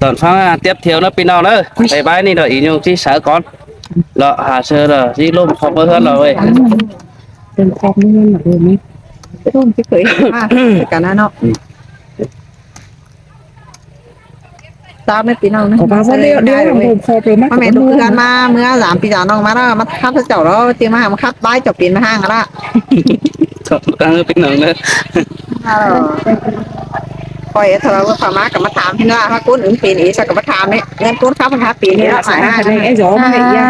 Còn phá tiếp theo nó pin nào nữa cái bãi này rồi ý nhung chỉ sợ con lọ hà sơ rồi chỉ lôm không có hơn rồi เป็นครอบนี่มันเหมือนนี้ร่วมที่เคยเห็นมากกันนะเนาะตามไม่ปีน้องนะมาเลี้ยวผมครอบเลยมั้ยมาแม่ดูกันมาเมื่อ3 ปีจากน้องมาแล้วมาคับเจ้าแล้วเตรียมมาคับป้ายจบปีนมาห้างละ còn pin nào nữa ปล่อยทะเลาะกับมากับมาถามที่ว่าถ้าก้นอื่นปีนี้สักกับมาถามเนี่ยเงินก้นครับมาปีนี้ละสายห้าไอ้โยมไอ้ยา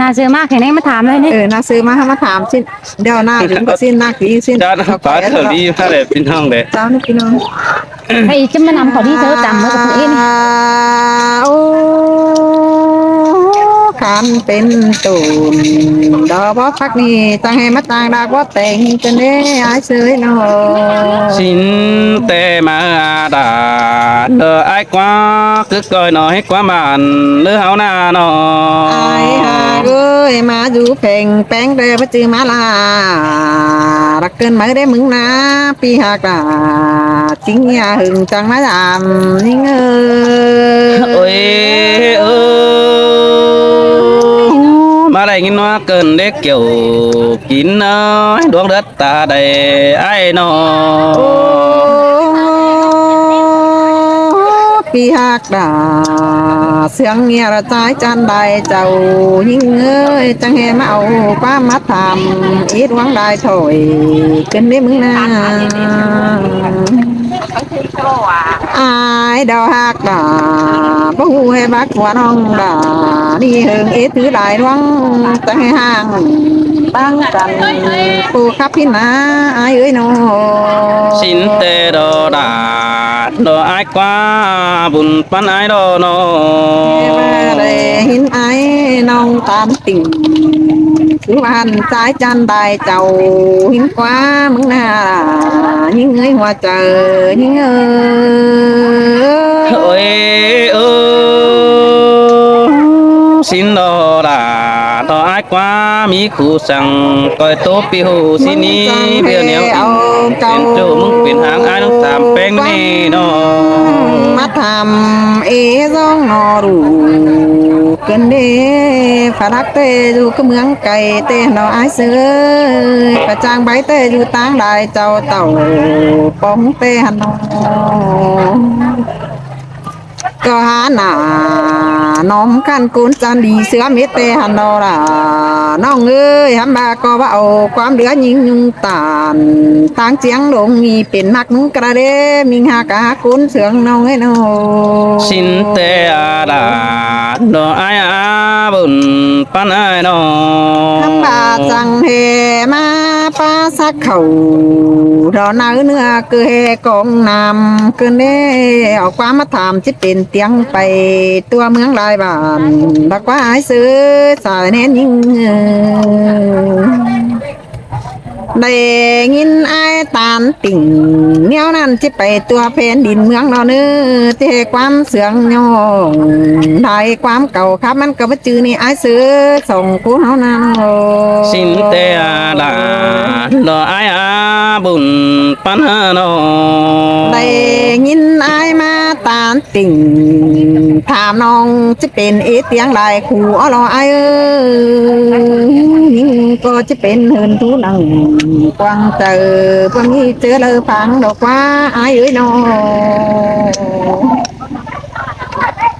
น่าเจอมากแค่ไหนมาถามเลยนี่น่าซื้อมาถามสิ้นเดี๋ยวหน้าถึงก็สิ้นหน้ากี่สิ้น cho nó phải thời đi phải để pin không để เจ้านี่พี่น้อง ไอ้จะมานำเขาที่เธอจำเมื่อกับเอ็น โอ้ขันเป็นตูนดอกบ่พักนี่ตั้งให้มาต่างดากว่าแต่งจนได้อายเสยเนาะ xin tê mà đã đỡ ai quá cứ coi nói quá màn lứa háo na nó อายหาเอ้ยมาอยู่เพ่งแป้งเด้อพระจือมาลารักเกินมาได้มึงนะปีหากาจริงอย่าหึงจังมาดามนี่เงย ôi mà đây nhìn nó cần để kiểu kín nó đuông đất ta đây ai nó ปีหักดาเสียงเงียระจายจันใดเจ้ายิ่งเอ้ยจังแหมาเอาความมาทำอีดหวังได้ถอยขึ้นได้มึงนะอายดาวหักดาบ่ฮู้ให้บักหัวน้องดานี่เฮิงเอถือหลายหวังจังให้ห่างตั้งกันปูครับพี่นาอายเอ้ยน้อง xin tê đồ đã đồ ai quá buồn pan ai đồ nó มาได้เห็นไอ้น้องตามติ่งคือบ้านสายจันได้เจ้าหินกว่ามึงน่ายิ่งเอ้ยหัวเจอยิ่งเอ้ย ôi xin đồ đã đồ ai quá mi khu sang coi tốt pi hồ xin đi bây nếu tiền chủ mừng quyền hàng ai nó làm beng nè nó มาทำร้องนอรูเกินเดฝรักเตอยู่ก็เมืองไก่เตนอไอเสือกระจางใบเตอยู่ต่างได้เจ้าเต่าป้องเตหันนอก็หาหน้าน้อมกันกุนจันดีเสือเมตเตหันนอล่ะน้องเอ้ยฮัมบาก็ว่าเอาความเหลือยิงยุงตานทางเจียงลงมีเป็นนักนุ่งกระเดมิงหากากุนเสืองน้องเอ้ยน้อง xin tê đã đồ ai buồn pan ai nó ทำบาจังเฮมาป้าสักเขารอเนื้อเนื้อเกยกองนำเกินเด้เอาความมาถามจิตเป็นเตียงไปตัวเมืองลายบ้านบักว่าไอ้ซื้อสายเน้นยิงได้ยินไอ้ตานติ่งเนี้ยวนั่นจิไปตัวเพนดินเมืองนอเนื้อเทความเสืองยองได้ความเก่าครับมันก็มาจือนี่ไอ้ซื้อส่งกูเฮานั่น xin tê đã đồ ai buồn pan nó ได้ยินไอ้มาตานติ่งถามน้องจะเป็นเอเตียงลายขู่อ๋อรอไอ้เอ้ยก็จะเป็นเฮินทุนังกวางเจอพวกนี้เจอเลยฟังดอกว่าไอ้เอ้ยน้อง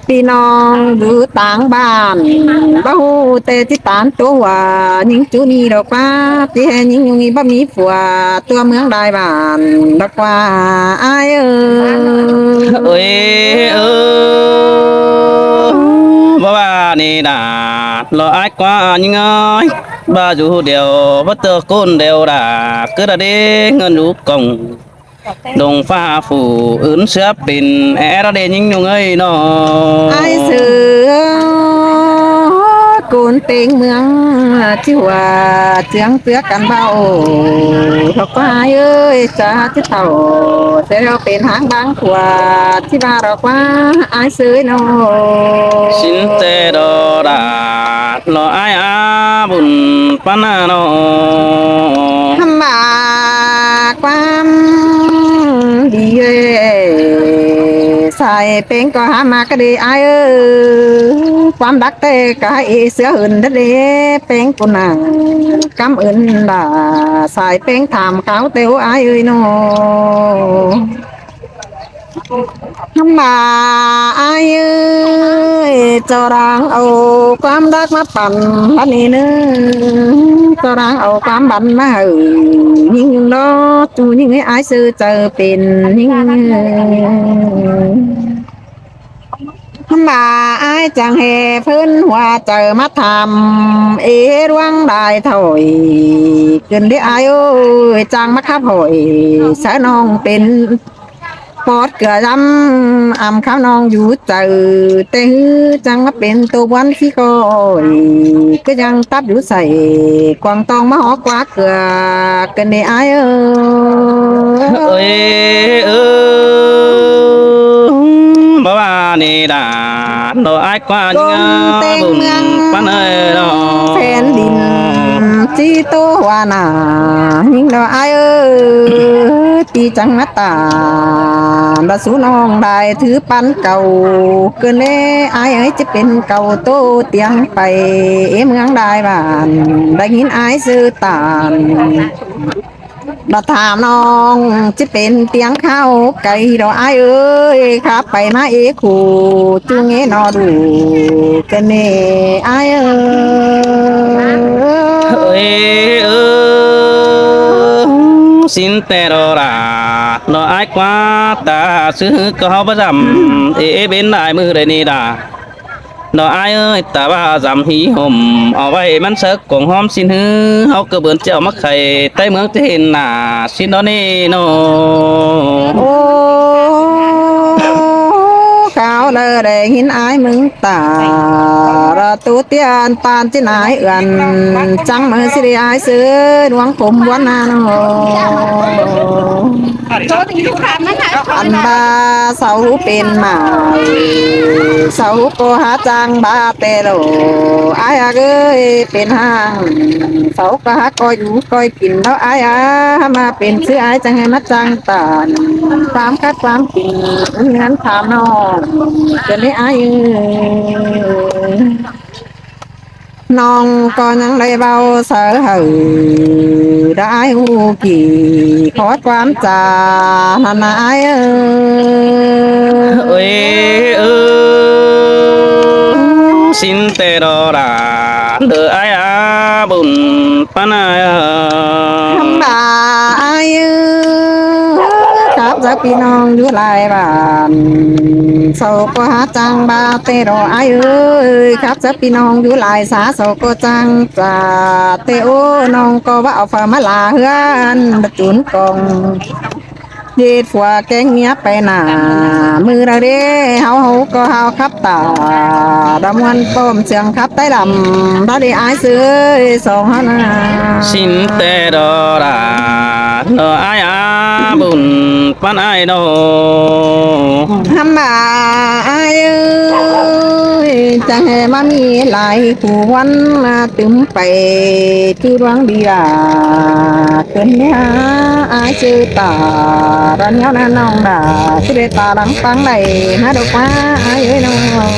พี่น้องอยู่ต่างบ้านบ่ฮู้แต่ที่ตานตัวว่ายิงจูนี่ดอกว่าที่แห่ยิงอยู่นี่บ่มีผัวตัวเมืองได้บ้านดอกว่าอ้ายเอ้ย ôi bà này đã lo ai quá nhưng ơi bà dù đều bất tơ côn đều đã cứ đã đi ngân rú cổng đồng pha phủ ứng sữa pin é ra để những nhung ấy nó ไอ้เสือโกนเต็งเมืองที่ว่าเจียงเสือกันเบาดอกว่าเอ้ยจะที่เต่าแต่เราเป็นหางบางขวาที่ว่าดอกว่าไอ้เสือน้อ xin tê đồ đã lo ai buồn pan nó ทำบาความดีเอ้ยส xài bên có há mà cái đi ai ơiความรักแต่ก็ให้เสืออื่นได้เป็นคนน่ะกำอื่นด่าสายเป็นถามเขาเตียวอ้ายเอ้ยโนทำมาอ้ายเอ้ยเจ้ารังเอาความรักมาปั่นพันนี่เนื้อเจ้ารังเอาความบันมาเออยิ่งล้อจูยิ่งให้อ้ายซื้อเจอเป็นยิ่งมาอ้ายจังเฮเพิ่นว่าเจอมาทำร่วงได้ถอยขึ้นได้อ้ายเอ้ยจังมาขับหอยสะน้องเป็นปอดเกลือดำข้าวน้องอยู่เจอแต่จังมาเป็นตัววันที่ก้อยก็ยังตับอยู่ใส่กวางตองมาหอกว่าเกลือกันได้อ้ายเอ้ เอ้ ย ยบ่ว่านี่ดาโดไอ้กว่ายิงบุญปันเอ้ยเนาะ แผ่นดินจีโตวานายิ่งดอกไอายเอ้ยตีจังมาตาดาสูน้องได้ถือปันเก่าเกินเล่ไอายเอ้ยจะเป็นเก่าโตเตียงไปเมืองได้บ้านได้ยินไอายซื้อตานเราถามน้องจะเป็นเตียงข้าวไก่ดอกไอายเอ้ยครับไปมาขู่จูงเงนอดูกันเน่ไอายเอ้ย เอ้ยสินแต่รอราเราไอ้กว่าตาซื้อก็เขาประจำเป็นได้มือได้นี่ดาเราไอ้เอ้ยแต่ว่าจำหีห่มเอาไว้มันเสกกงหอมสินหือเขาก็เบิ่นเจ้ามาไข่ใต้เมืองจะเห็นหน้าสินโนนี่โน โอ้ข้าวเลยได้หินอายมึงตาระตูเตียนปานที่ไหนเอื่อนจังมือสิได้อายซื้อดวงผมวันนาโนอันบาเสาเป็นหมาเสาโกหาจังบาเตโลอายเอ้ยเป็นห้างเสาก็หาก็อยู่ก็กินแล้วอายมาเป็นซื้ออายจังให้มาจังตานความคัดความจริงเงินถามน้องจะได้อายน้องก็ยังได้เบาเสือหือได้หูกี่ขอความจาหนายเอ้ยสินแต่รอราเด้อไอ้อาบุญปานาย ทำบาอายครับจะพี่น้องอยู่หลายบ้านโศกหาจังบาเตโรอายครับจะพี่น้องอยู่หลายสาโศกจังจาเตโอน้องก็ว่าเอาฟ้ามาลาเฮือนบจุนกองเย็ดฝัวแกงเมียไปหนามือเราเด้เฮาก็เฮาครับตาดำวันป้อมเสียงครับใต้ลำเราได้อายซื้อสองหนา สินแต่ดอราเนอไออาบุญปันไอโน ทำมาอายจะให้มามีหลายผู้วันตึมไปที่ดวงดีลาเกินเนี้ยอายชื่อตารันเนี้ยนะน้องดาชื่อตาดังฟังได้นะดอกว่าอายน้อง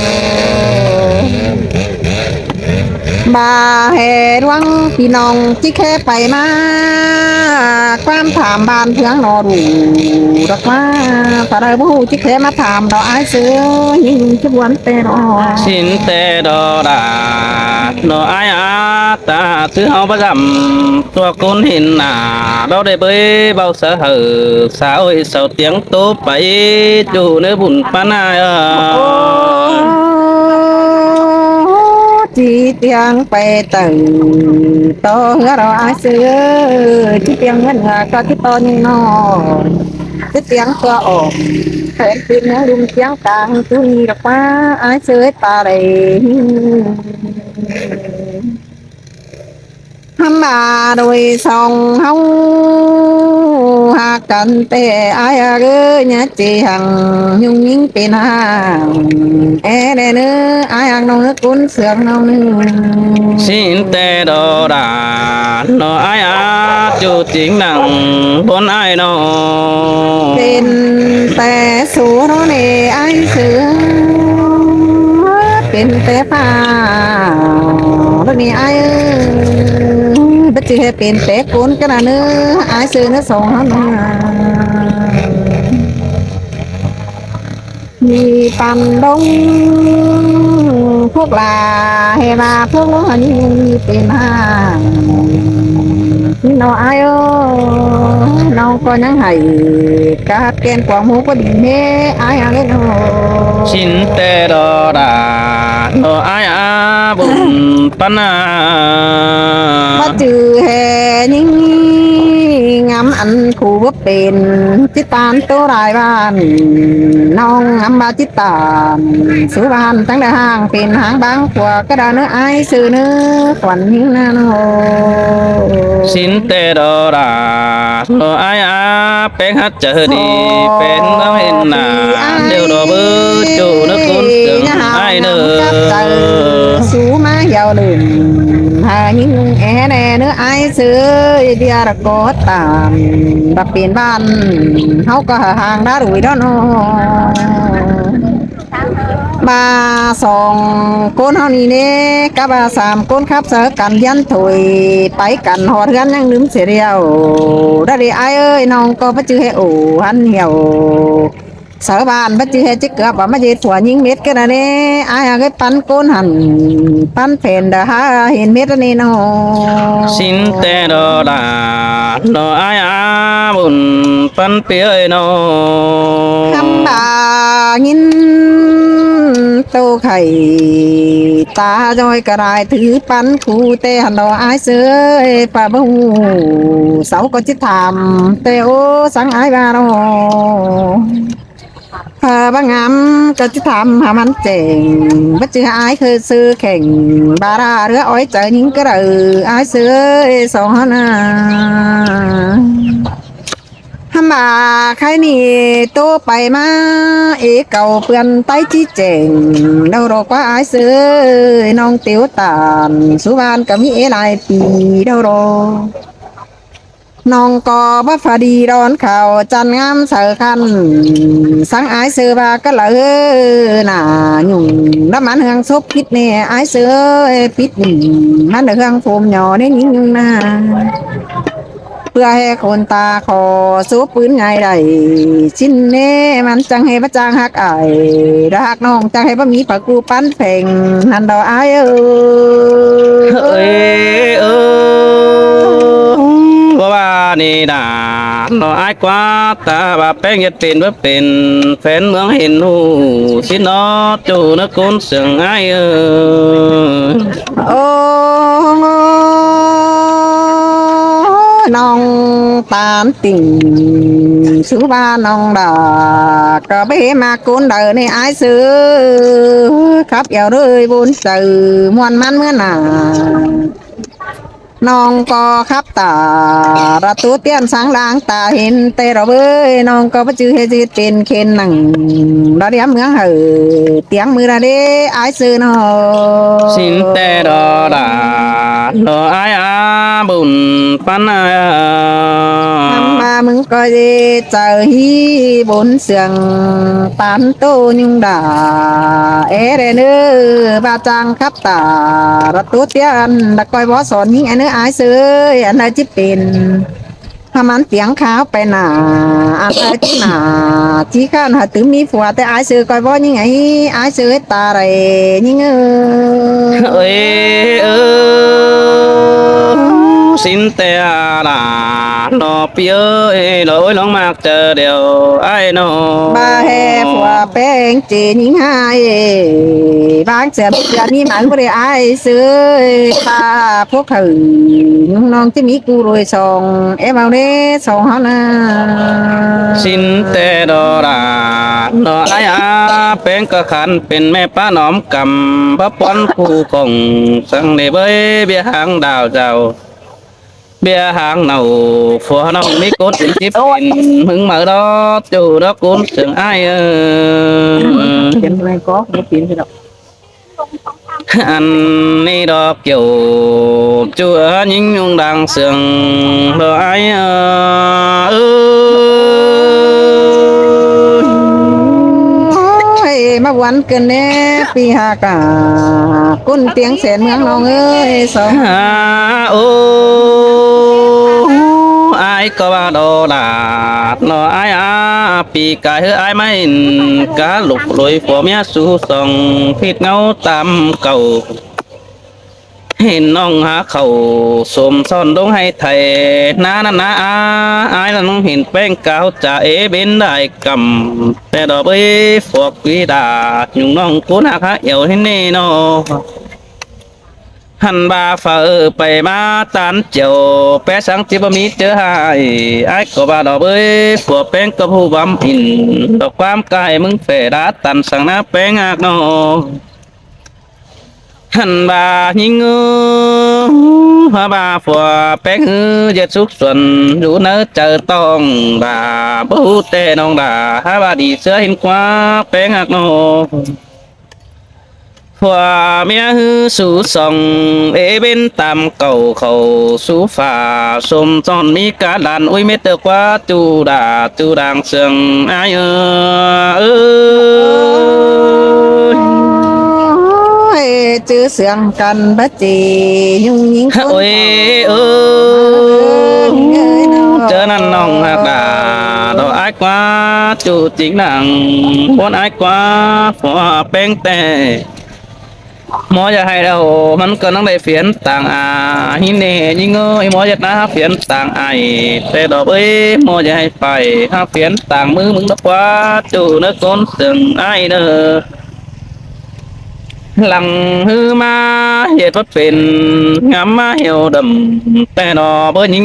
บาเหตุวังพี่น้องที่แค่ไปมาความถามบานเพียงนอดูดอกว่าถ้าได้ผู้ที่แค่มาถามดอกไอ้เสือยิ่งทุกวันเตนอ สินแต่ดอราเนอไออาตาซื้อเฮาประจำตัวคนเห็นหน้าเราได้เบยเบาเสอหือสาวเสาเตียงโตไปอยู่ในบุญปานาย โอ้จีเตียงไปตื่นต่อเหือเราไอ้เสือที่เตียงเงินก็ที่ตอนนอนที่เตียงตัวออกแฟนเป็นเนื้อลุมเตียงกลางตุยดอกว่าไอ้เสือตาเลย ทำมาโดยสองเฮาหากกันแต่อายเอ้ยเนี่ยจีหังยุ่งยิ่งเป็นห่างเดเนื้ออายหังน้องกุนเสืองน้องนึง สินแต่ดอราเนอไออาจูจริงดังบนไอโน เป็นแต่สูโนเนอาย เสือเป็นแต่ผ้าแล้วนี่ไอ้บัจเจเป็นแต่โกนกันนะเนื้อไอ้เสือเนื้อสองหันมีปันดงพวกลาเฮมาพวกน้องนี่เป็นห้าพี่น้องไอ้น้องก็ยังให้กาเกณฑ์กวางหูก็ดีเน่ไอ้อะไรเนาะ ชินเตดอดาโนอายอาบุญปนา มาจือแห่ยิ่งงามอันขู่ว่าเป็นจิตานตัวรายบ้านน้องงามบาจิตานสุวรรณตั้งแต่ห้างเป็นหางบางกว่ากระดานเนื้อไอซื้อเนื้อขวัญหิ้งนาโน ชินเตดอดาโนอายอาเป็งฮัดเจอดีเป็นน้ำเห็นหนาเดี๋ยวดอบื้อจูนึกคุ้นถึงไอเนอ สูมาเยาวลืมหายิ่งแอแน่เนื้อไอซื้อเดียระกดตามบักเปลี่ยนบ้านเขาก็ห่างด้าดุยด้อนมาสองคนเฮานี่เน่กับสามคนครับเสอกันยันถอยไปกันหอดกันยังลืมเสียเดียวได้ดิไอเอ้ยน้องก็บ่จื้อให้โอ้หันเหี่ยวสาวบ้านบ่จื้อให้จิกเกือบว่ามาเจ็ดผัวยิงเม็ดกันนะเน่ไอ้ก็ปันโกนหันปันแผ่นดาหาเห็นเม็ดนี่น้อง ชินเตดอดาโนอายอาบุญปันเปียโน คำบายินโตไข่ตาจอยกระไรถือปันคูเตหันดออายเสือป่าบูเสาก็จิตถามเตโอสังอายบาโนพาบางามก็จิตถามหามันเจ๋งบัจจืออายคือซื้อแข่งบาราเรืออ้อยใจยิงกระไรอายเสือสองหนาทำมาใครนี่โตไปมาเอเก่าเปื่อนไตจี้เจ๋งเรารอกว่าอายเสือน้องเตียวตานสุวรรณก็มีเอหลายปีเรารอน้องก็บ่ฟาดีร้อนข่าวจันงามเสือคันสังอายเสือบาก็เลยหน่าหยุ่งน้ำมันเฮืองซบพิษเนี่ยอายเสือพิษมันเฮืองโฟมหย่อเนี่ยยิ่งน่าเพื่อให้คนตาขอสู้ปืนไงได้ชิ้นเน่มันจังให้พระจางหักอายรักน้องจังให้พระมีปากกูปั้นเพ่งนันดอกอายเอ้ยเออว่านี่ดาโนอายกว่าตาบาแป้งยัดเป็นว่าเป็นแฟนเมืองเห็นหูสินอจูนึกคุ้นเสียงไอเออ โอ้น้องตามติ่งสุบาน้องดาก็ไปมากุนเดินในอายซื้อครับอย่าเลยบุญสื่อมวนมันเมื่อหนาน้องก็ครับตาระตูเตี้ยนสังลางตาเห็นเตระเบ้ยน้องก็บ่จื้อเฮจิเป็นเคนหนังเราเดียมเมืองเหอเตียงมือระเดอายซื้อน้อ สินแต่ดอดาโนอายอาบุญปันอา ทำมามึงก็จะเจอฮีบนเสียงปานโตยุงด่าเอเรเนอบาจังครับตาระตูเตียนตะกอยบอสอนยิงไอ้เนื้ออายเสยอันไหนจิเป็นพามันเตียงขาวไปหนาอันไหนที่หนาที่ข้านหาตึมีผัวแต่อายเสยกอยบอยิงไงอายเสยตาไรยิงเอ้ยเออสินแต่ดาโนเปียเอ้ยลอยลองมากเจอเดียวไอ้โน บาแห่ผัวแป้งจีนิงหายบางเสียบยามีหมันก็ได้อายเสือตาพวกเขาน้องจะมีกูรวยสองเอ็มเอาเด้สองเฮานะ สินแต่ดอดาโนอายอาเป็นกะขันเป็นแม่ป้าหนอมกำพระปอนคู่คงสังเดเบยเบียหางดาวเจ้าเบียหางเนาผัวน้องมีกดเป็นทิพเป็นมึงmở đó chủ đó cũng chẳng ai เขียนอะไรก็บ่ปีนคือดอก anh đi đó kiểu chúa những nhung đang sương đồ ai มาวันเกินแน่ปีหากาก้นเตียงแสนเมืองน้องเอ้ยสอง โอ้ไอ้ก็ว่าโดดาเนาะไอ้ปีกายเฮ้ไอ้ไม่กะลุกลอยผัวเมียสู่สองผิดเงาตามเก่าเห็นน้องหาเขาสมซ่อนดงให้ไทยนานานาอายนั้นเห็นแป้งกาวจะเป็นได้กำแต่ดอกเอ้ฟอกวิดายุงน้องกูนักหาเอวให้แน่นอหันบาฝ่าไปมาตันเจียวแปะสังจิบมีเจอหายไอ้ก็บาดอกเอ้ฟอกแป้งก็ผู้บำอินดอกความกายมึงเฟดาตันสังนาแป้งอากนอหันบายิงฮาบาฝัวแป้งเจ็ดสุกส่วนอยู่เนื้อเจอต้องดาบูเตน้องดาฮาบาดีเสือเห็นกว่าแป้งอักโนฝัวเมียฮือสู่ส่องเป็นตามเก่าเขาสู่ฝ่าสมจอนมีการดันอุ้ยเม็ดเตอกว่าจูดาจูดังเสียงอายเอ้ย โอ้ยจื้อเสียงกันบัดจียุ่งยิงคน โอ้ยเจอนั่นน้องหักดาดอกไอ้กว่าจูจริงนังบนไอ้กว่าฝัวเป้งแต่หมอจะให้เรามันก็ต้องได้เฟียนต่างหินเนยิงเอ้ยหมอจะนะเฟียนต่างไอแต่ดอกเอ้ยหมอจะให้ไปห้าเฟียนต่างมือมึงดอกว่าจูเนื้อก้นเสียงไอเด้อหลังฮือมาเหตุว่าเป็นงามมาเหี่ยวดำแต่ดอกเบิ้ยิง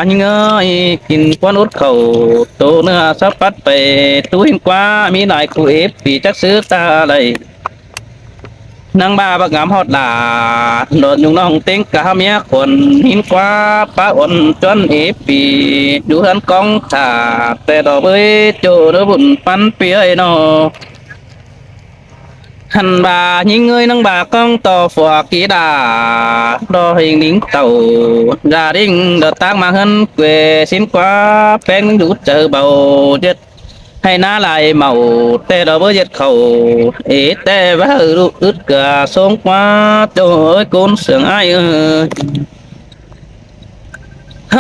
ยิงเอ้ยกินควันอุดเข่าโตเนื้อสับปัดไปตัวหินกว่ามีหลายคู่เอฟปีจักซื้อตาอะไรนางบ้าบักงามฮอดดาโดดยุงน้องเต็งกะเมียคนหินกว่าป้าอ่อนจนเอฟปีดูหันกองขาแต่ดอกเอ้ยโจเนื้อบุญปันเปียนอหันบายิงเอ้ยนังบากองต่อฝัวกีดาดอหิงดิ้งเต่าดาดิ้งเดตั้งมาหันเกวสินกว่าแป้งดูเจอเบาเจ็ดให้หน้าลายเมาแต่ดอกเบเจ็ดเขาแต่ว่าลูกอึดกะสงกว่าโจ้ยโกนเสียงไอ้เอ้ย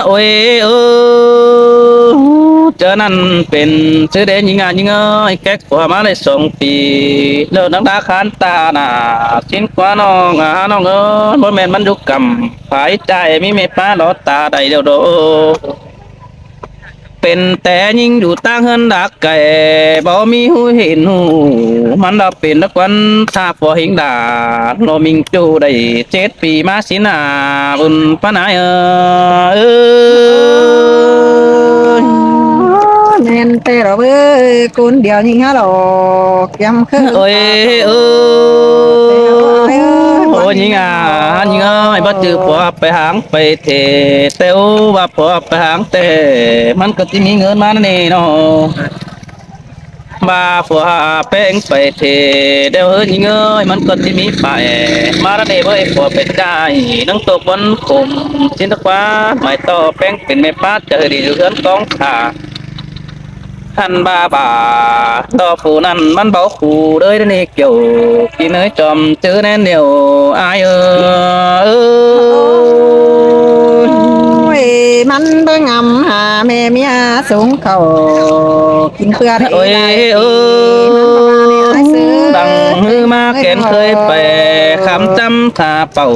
โอ้ยเจอนั่นเป็นชื่อเด่นยิงยิงเอ้ยแก๊กกว่ามาได้2 ปีแล้วนังดาคานตาหนาชิ้นกว่าน้องน้องเอ้ยบ่แม่นมันยุกกำผายใจมีเมป้าหลอดตาใดเดียวโดเป็นแต่ยิงอยู่ตั้งเฮินดักไก่บ่มีหูเห็นหูมันดาเป็นนักวันถ้าพอเห็นดาโนมิงจูได้7 ปีมาสินาบุญปานายเอ้ย แม่นแต่เราเอ้ยคนเดียวยิงฮะหรอกยำคือ โอ้ยโอ้ยยิงยิงเอ้ยบ่จือผัวไปหางไปเทเต้วว่าผัวไปหางเตมันก็สิมีเงินมานั่นนี่เนาะบ่าผัวแป้งไปเทเดี๋ยวเฮ้ยยิงเอ้ยมันก็สิมีไปมาแล้วนี่เว้ยผัวเป็นได้นังตกบนขุมสินตะกว่าไม่ต่อแป้งเป็นแม่ป้าเจอดีอยู่เฮือนกองขาท่านบาต่อผู้นั้นมันเบาขู่เลยนี่เกี่ยวกินเอ้ยจอมเจอแน่เดียวอายโอ้ยมันเบิ่งอำหาแม่เมียสูงเขากินเพื่อได้ โอ้ย ได้ ดังมือมาแกนเคยไปคำจำท่าเป่า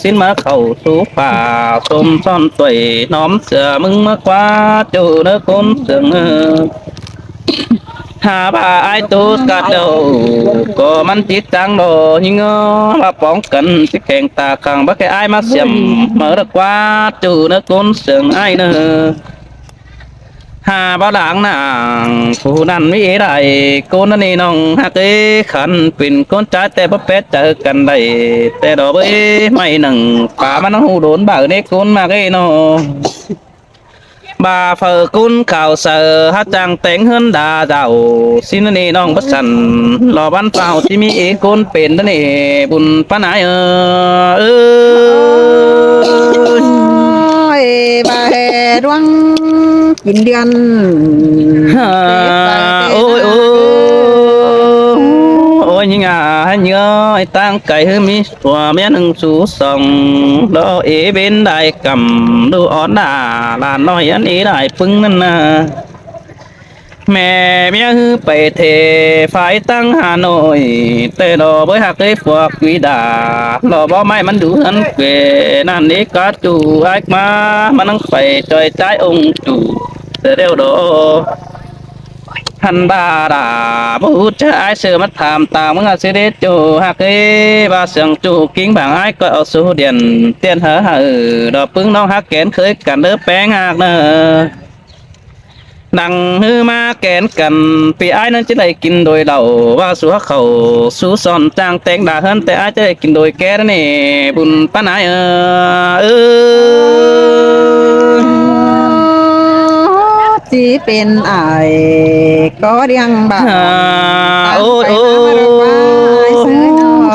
สิ้นมาเข้าสู่ป่าสมซ่อนตัวน้อมเสือมึงมากว่าจูเนื้อคนเสืองหาบ่าไอ้ตูดกัดเดาก็มันจิตจังโดยิงมาป้องกันสิแข่งตาขังบักแค่ไอ้มาเสียมเมื่อรักว่าจูเนื้อคนเสืองไอ้เนื้อหาบ่ด่างนางผู้นั้นมีได้คนนั้นนี่น้องฮักขันเป็นคนใจแต่บ่เป็ดเจอกันได้แต่ดอกไม่หนึ่งป่ามันหูโดนบ่าเนคนมากเนาะbà phờ cún khảo sở hát chàng tiếng hơn đà giàu xin nèน้องbất sẵn lò bắn pháoที่มีcúnเป็นนั่นนี่บุญป้าไหนโอ้ยบาแห่ดวงกินเดือน โอ้ยโอ้ những à nhớ tăng cày hư mi của mẹ nâng chú sòng đó ý bên đại cầm đu ón đà là nói anh ý đại phưng năn à mẹ mẹ hư bày thề phải tăng Hà Nội tê đồ với hạt cái phật quý đà lò bó mai mình đủ hơn về nan đi cá chủ ai mà năng phải trời trái ông chủ tê đeo đồ hành ba đà bút ai sơ mắt tham tàngมึงsẽ đến chủ hạt cái ba sừng chủ kính bảng ai có ở số điện tiền hở hở đò pưngน้องhạt kén khơi cả đứa bé hạt nè đằng hư ma kén cần vì ai nên chỉ lấy kinh đôi đầu và số khẩu số son trang tên đã hơnแต่ai chỉ lấy kinh đôi kén này bùn pan ai chỉเป็นไอ้ก็เรียงบ่า ôi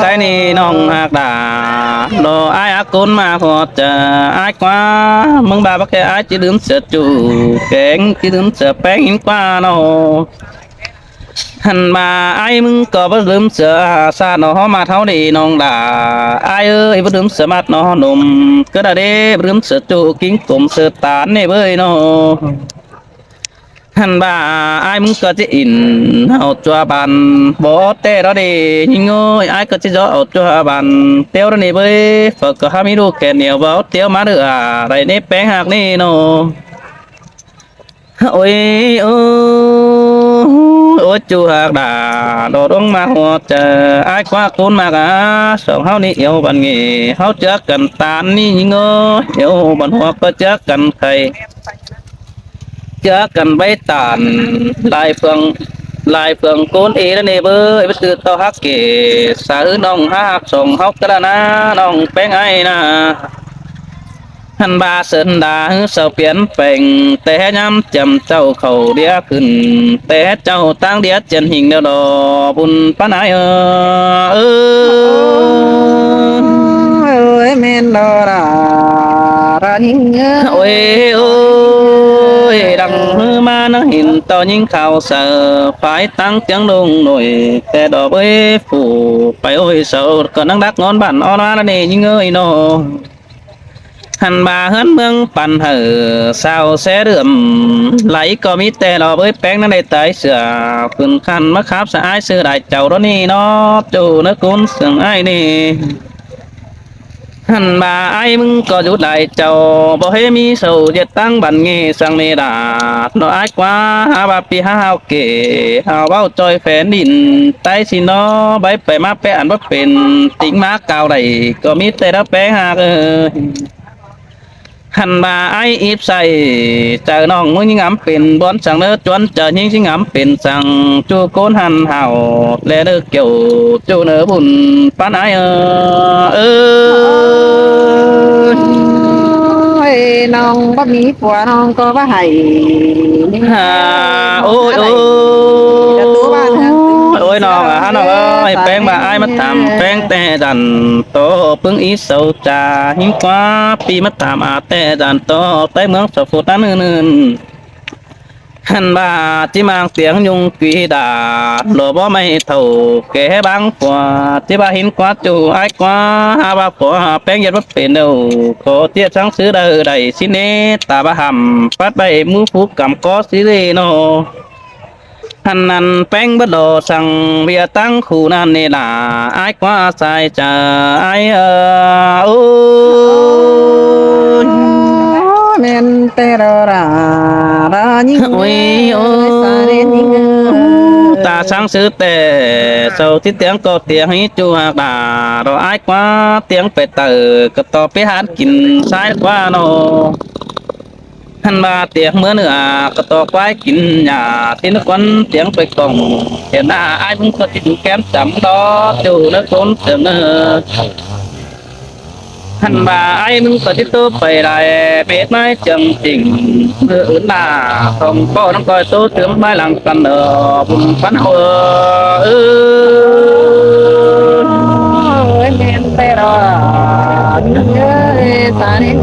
cái này nong hạt đà lo ai á côn mà họ chờ ai quá mừng bà bác cái ai chỉ đứng sợ chủ kén chỉ đứng sợ bé hiến qua nó hành mà ai mừng có bất đứng sợ xa nó mà tháo đi nong đà ai ơi bất đứng sợ mặt nó nôm cứ đã đê bất đứng sợ chủ kính cùng sợ tán này với nó hành bà ai muốn có chỉ in hậu cho bàn bỏ tê đó đi nhưng ơi ai có chỉ gió hậu cho bàn tiêu đó này với phật có hai mươi đô kẹt nhiều vào tiêu má được à đây nếp bé hạt này nó ôi ôi chú hạt đà đồ đông mà họ chờ ai qua côn mà cả sống hao đi yêu bạn nghề hao chắc cần tàn đi nhưng ơi yêu bạn họ có chắc cần thầy chắc cần bay tàn lại phường côn ý đó nè bơi bất cứ tao hắc kể xa hư nông hắc sòng hóc cái na nông bé ngay na hành ba sơn đà hư sầu biến phèn té nhắm chầm châu khẩu đĩaขึ้นté châu tăng đĩa chân hình đeo đò bùn pan ai ơi men đò ra hình ôi ôi đằng hư ma nó hình to những khảo sợ phải tăng tiếng đông nổi té đò với phủ phải ôi sợ còn đang đắc ngon bản on nó này những ơi nó hành bà hơn mươngปั่น hở sao sẽ đượm lấy có mít tè đò với bén nó đây tới sửa phần khăn mất khắp sẽ ai sư đại chầu đó ni nó chủ nó cũng sừng ai nè hành bà ai mừng có chút đại chầu bỏ hết mi sầu diệt tăng bản nghe sang nè đã nó ai quá ha bà pi ha hao kể hao bao trôi phèn đỉnh tay xin nó bấy phải má bé ăn bất phèn tính má cao đầy có mít tè đó bé ha hành bà ai ít say chờ nong muốn những ngắm pin bón sang nước chuẩn chờ những ngắm pin sang chu côn hành hào lẽ được kiểu chu nở bùn pan ai ơi nong bắp mì của nong có bắp hay ôi ôi nong à nong ơi bén bà ai mất thảm bén tè dần to bưng ý sầu trà hiếm quá pi mất thảm à tè dần to tới mướn sầu phụt ăn nương hành bà chỉ mang tiếng nhung quý đà lỗ bó mây thầu kế băng qua chỉ bà hiến quá chủ ai quá ha bà phỏ bén giật bất phiền đâu có tiết sáng sứ đời đầy xin nê ta bà hầm phát bay mũ phú cầm có xí gì nó hành năn bén bất đồ sang bia tăng khu nan nê là ai quá sai chờ ai ôi men tè ra những ôi ta sáng sứ tè sầu tí tiếng có tiếng hí chu hạt đà rồi ai quá tiếng phải tử cái to bé hát kín sai quá nó hành ba tiếng mưa nữa cái to quái kín nhà thì nó quấn tiếng phải cổng hiện là ai cũng có tiếng kém chấm đó chu nó cũng tưởng nữa hành bà ai muốn có tiếp tục phải lại biết nói chân tình nữa là không có nó coi số tướng mai lặng cần ở vùng phán hồ ơi men tè ra ta đến